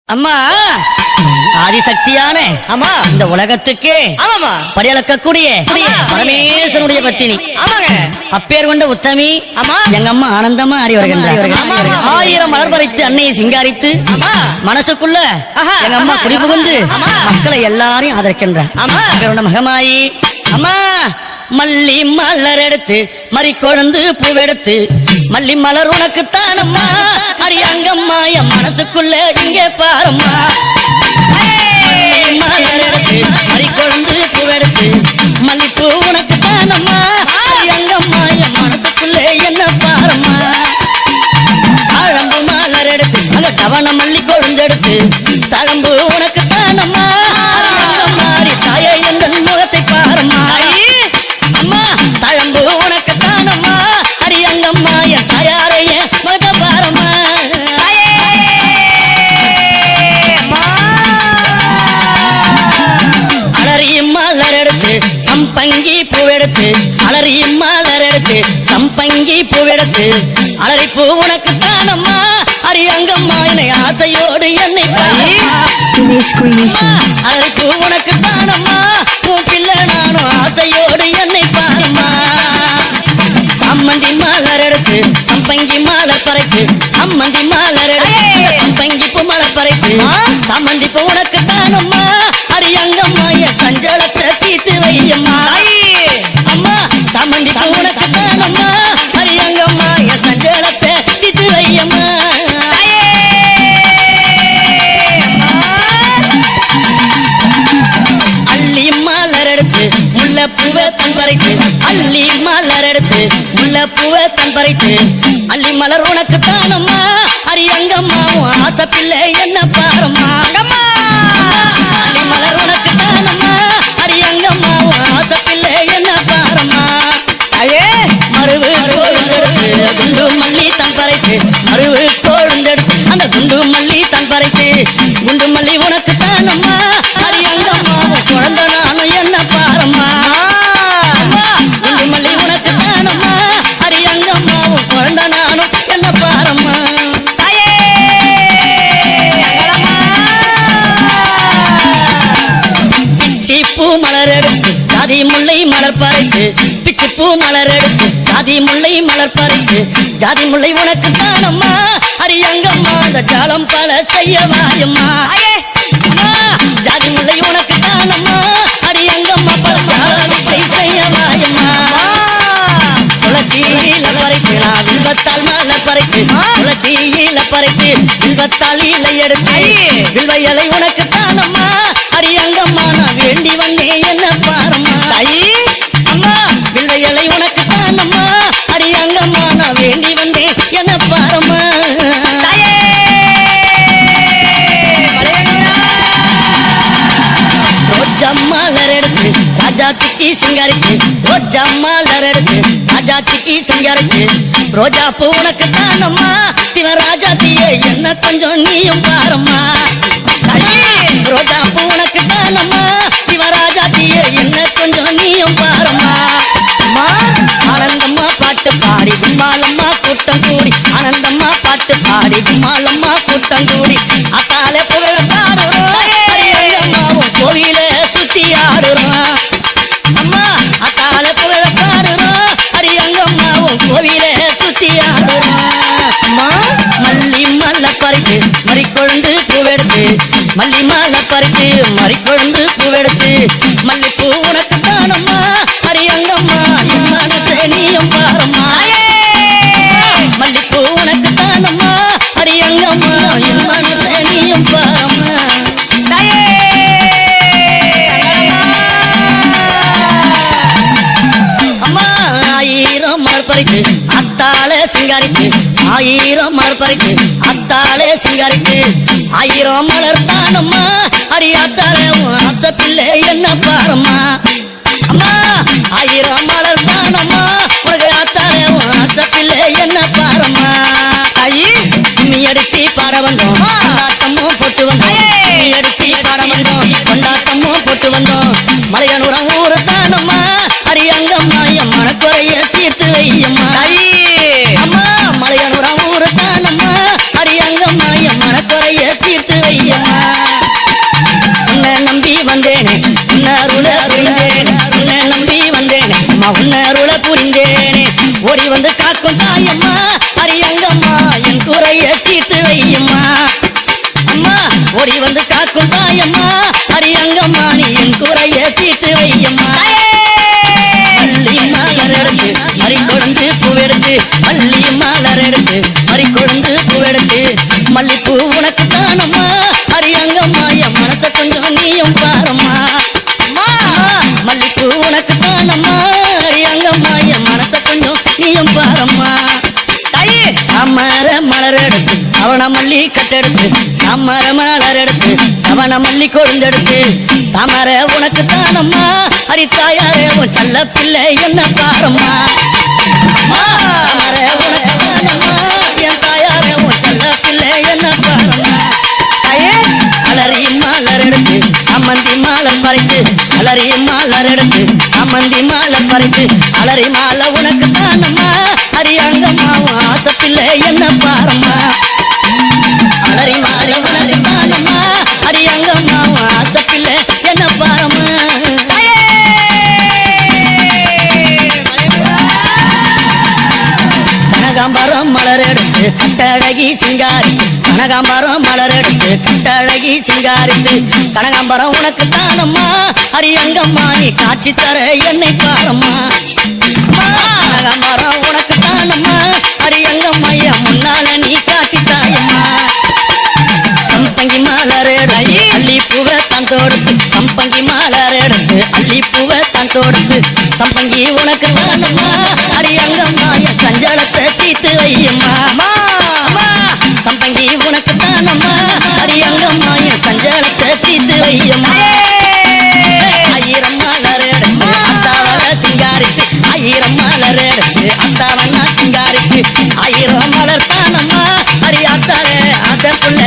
அம்மா ஆதிசக்தியான ஆமா இந்த உலகத்துக்கு ஆமாமா படியளக்கக்கூடிய பரமேஸ்வரனுடைய பத்தினி ஆமாங்க அப்பேர் கொண்ட உத்தமி ஆமா எங்க அம்மா ஆனந்தமா அறி வருகின்றார். ஆமா, ஆமா. 1000 மலர் பறித்து அன்னையை சிங்காரித்து ஆமா. மனசுக்குள்ள ஆஹா. எங்க அம்மா குடி புகுந்து ஆமா. மக்களை எல்லாரையும் ஆதரிக்கின்றார். ஆமா. அப்பேர் மகமாயி அம்மா மல்லி மலர் எடுத்து மறி கொழுந்து பூவெடுத்து மல்லி மலர் உனக்கு தானம்மா அரியங்கம்மா என் மனசுக்குள்ள இங்கே பாரம்மா மலர் எடுத்து மறி கொழுந்து பூவெடுத்து மல்லிப்பூ உனக்கு தானம்மா அரியங்கம்மா என் மனசுக்குள்ள என்ன பாரம்மா தாழம்பு மலர் எடுத்து அங்க தவண மல்லி கொழுந்தெடுத்து தழம்பு உனக்கு தானம்மா மாறி தாயே எந்த முகத்தை பாரம்மா அம்மா தழம்பு உனக்கு தானம்மா அரியங்கம்மா என் தாயாரைய மத பாரம்மா அலறி மலர் எடுத்து சம்பங்கி பூவெடுத்து அலறி மலர் எடுத்து சம்பங்கி பூவெடுத்து அலறி பூ உனக்கு தானம்மா அரியங்கம்மா என்னை ஆசையோடு என்னை அலறி பூ உனக்கு தானம்மா உன் பிள்ளை நானும் ஆசையோடு என்னை பாருமா சம்மந்தி மலர் எடுத்து சம்பங்கி மலர் பறைத்து சம்மந்தி மலர் எடுத்து சம்பங்கி பூ மலர் பறைத்து சம்மந்தி பூ உனக்கு தானம்மா அரியங்கம்மா என் சஞ்சலத்தை தீர்த்து வையம்மா அம்மா சம்மந்தி பூ உனக்கு தானம்மா அரியங்கம்மா என் சஞ்சலத்தை தீர்த்து வையம்மா அள்ளி மலர் எடுத்து முல்லை பூவை தன் பறித்து அள்ளி மலர் எடுத்து முல்லை பூவை தன் பறித்து அள்ளி மலர் உனக்கு தானம்மா அரியங்கம்மா உன் ஆசை பிள்ளை என்ன பாரம்மா அள்ளி மலர் உனக்கு தானம்மா அரியங்கம்மா உன் ஆசை பிள்ளை என்ன பாரம்மா மருவு கோழுந்தெடுத்து குண்டு மல்லி தன் பறித்து மருவு கோழுந்தெடுத்து அந்த குண்டு மல்லி தன் பறித்து குண்டு மல்லி உனக்கு தானம்மா அரியங்கம்மா குழந்தை நானும் என்ன பாரம்மா குண்டு மல்லி உனக்கு தானம்மா அரியங்கம்மா குழந்தை நானும் என்ன பாரம்மா பிச்சி பூ மலர் எடுத்து ஜாதி முல்லை மலர் பறித்து பிச்சி பூ மலர் எடுத்து ஜாதி முல்லை மலர் பறித்து ஜாதி முல்லை உனக்கு தானம்மா அரியங்கம்மா அந்த ஜாலம் பல செய்யவாயம்மா ஜாதி முல்லை உனக்கு தானம்மா அரியங்கம்மா பல ஜாலத்தை செய்யவாயம்மா துளசியில பறித்து நான் வில்வத்தால் மலர் பறித்து துளசியில பறித்து வில்வத்தால் இலை எடுத்து வில்வ இலை உனக்கு தானம்மா அரியங்கம்மா நான் வேண்டி வந்தேன் என்ன பாரம்மா அம்மா வில்வ இலை உனக்கு தானம்மா அரியங்கம்மா நான் வேண்டி வந்தேன் என்ன பாரம்மா ரோஜா மலர் எடுத்து ராஜாத்திக்கு சிங்காரிக்கு ரோஜா மலர் எடுத்து ராஜாத்திக்கு சிங்காரிக்கு ரோஜா பூ உனக்கு தானம்மா சிவராஜாத்தியே என்ன கொஞ்சம் நீயும் பாரம்மா ரோஜா பூ உனக்கு தானம்மா சிவராஜாத்தியே என்ன கொஞ்சம் நீயும் பாரம்மா ஆனந்தம்மா பாட்டு பாடி கும்மாலம்மா கூட்டம் கூடி ஆனந்தம்மா பாட்டு பாடி கும்மாலம்மா கூட்டம் கூடி அத்தாலே புகழ பாடுறோம் அரியங்கம்மாவும் கோவில சுத்தி ஆடுறோம் அம்மா அத்தாலே புகழ பாடுறோம் அரியங்கம்மாவும் கோவில சுத்தி ஆடுறோம் அம்மா மல்லி மல்ல பறித்து மறிக்கொழுந்து பூவெடுத்து மல்லி மல்ல பறித்து மறிக்கொழுந்து பூவெடுத்து மல்லிப்பூ உனக்கு தானம்மா அரியங்கம்மா என் மனசே நீயும் பாரம்மா மல்லிப்பூ உனக்கு தானம்மா அரியங்கம்மா என் மனசே நீயும் பாரம்மா அம்மா 1000 மலர் பறித்து அத்தாளே சிங்காரித்து 1000 மலர் பறித்து அத்தாளே சிங்காரித்து 1000 மலர் தானம்மா அரியாத்தாளே உன் ஆசை பிள்ளை என்ன பாரம்மா அம்மா 1000 மலர் தானம்மா உனக்கு ஆத்தாளே உன் ஆசை பிள்ளை என்ன பாரம்மா கும்மி அடிச்சு பாட வந்தோம் கொண்டாட்டமும் போட்டு வந்தோம் கும்மி அடிச்சு பாட வந்தோம் கொண்டாட்டமும் போட்டு வந்தோம் மலையனூரம் ஊரு தானம்மா அரியங்கம்மா என் மனக்குறைய தீர்த்து வையம்மா அம்மா மலையனூரம் ஊரு தானம்மா அரியங்கம்மா என் மனக்குறைய தீர்த்து வையம்மா உன்னை நம்பி வந்தேனே உன்னருள புரிந்தேனே உன்னை நம்பி வந்தேனே அம்மா உன்னருள புரிந்தேனே ஓடி வந்து காக்கும் தாயம்மா அரியங்கம்மா என் குறைய தீர்த்து வையம்மா அம்மா ஓடி வந்து காக்கும் தாயம்மா அரியங்கம்மா நீ என் குறைய தீர்த்து வையம்மா அள்ளி மலர் எடுத்து மறி கொழுந்து பூவெடுத்து அள்ளி மலர் எடுத்து மறி கொழுந்து பூவெடுத்து மல்லிப்பூ உனக்கு தானம்மா அரியங்கம்மா என் மனச கொஞ்சம் நீயும் பாரம்மா மல்லிப்பூ உனக்கு தானம்மா அரியங்கம்மா என் மனச கொஞ்சம் நீயும் பாரம்மா தாமர மலர் எடுத்து அவன மல்லி கட்டெடுத்து தாமர மலர் எடுத்து அவன மல்லி கொழுந்தெடுத்து தாமர உனக்கு தானம்மா அரித்தாயாரே உன் செல்ல பிள்ளை என்ன பாரம்மா தாமர உனக்கு தானம்மா என் தாயாரே உன் செல்ல பிள்ளை என்ன பாரம்மா அலறி மலர் எடுத்து சம்மந்தி மாலர் பறித்து அலறி மலர் எடுத்து சம்மந்தி மாலர் பறித்து அலறி மாலை உனக்கு தானம்மா அரியங்கம்மா ஆசை பிள்ளை என்ன பாரம்மா அலறி மாறி மலரி தானம்மா அரியங்கம்மா ஆசை பிள்ளை என்ன பாரம்மா கனகாம்பரம் மலர் எடுத்து கட்டழகி சிங்காரித்து கனகாம்பரம் மலர் எடுத்து கட்டழகி சிங்காரித்து கனகாம்பரம் உனக்கு தானம்மா அரியங்கம்மா நீ காட்சி தர என்னை பாரம்மா கனகாம்பரம் உனக்கு தானம்மா அரியங்கம்மா என் முன்னால நீ காட்சி தாயம்மா சம்பங்கி மலர் எடுத்து அள்ளி பூவை தான் தொடுத்து சம்பங்கி மலர் எடுத்து அள்ளி பூவை தான் தொடுத்து சம்பங்கி உனக்கு தானம்மா அரியங்கம்மா என் சஞ்சலத்தை தீர்த்து வையம்மா சம்பங்கி உனக்கு தானம்மா அரியங்கம்மா என் சஞ்சலத்தை தீர்த்து வையம்மா ஆயிரம் மலர் எடுத்து அத்தாவன சிங்காரித்து ஆயிரம் மலர் எடுத்து அத்தாவன சிங்காரித்து ஆயிரம் மலர் தானம்மா அரியாத்தாரே அதற்குள்ள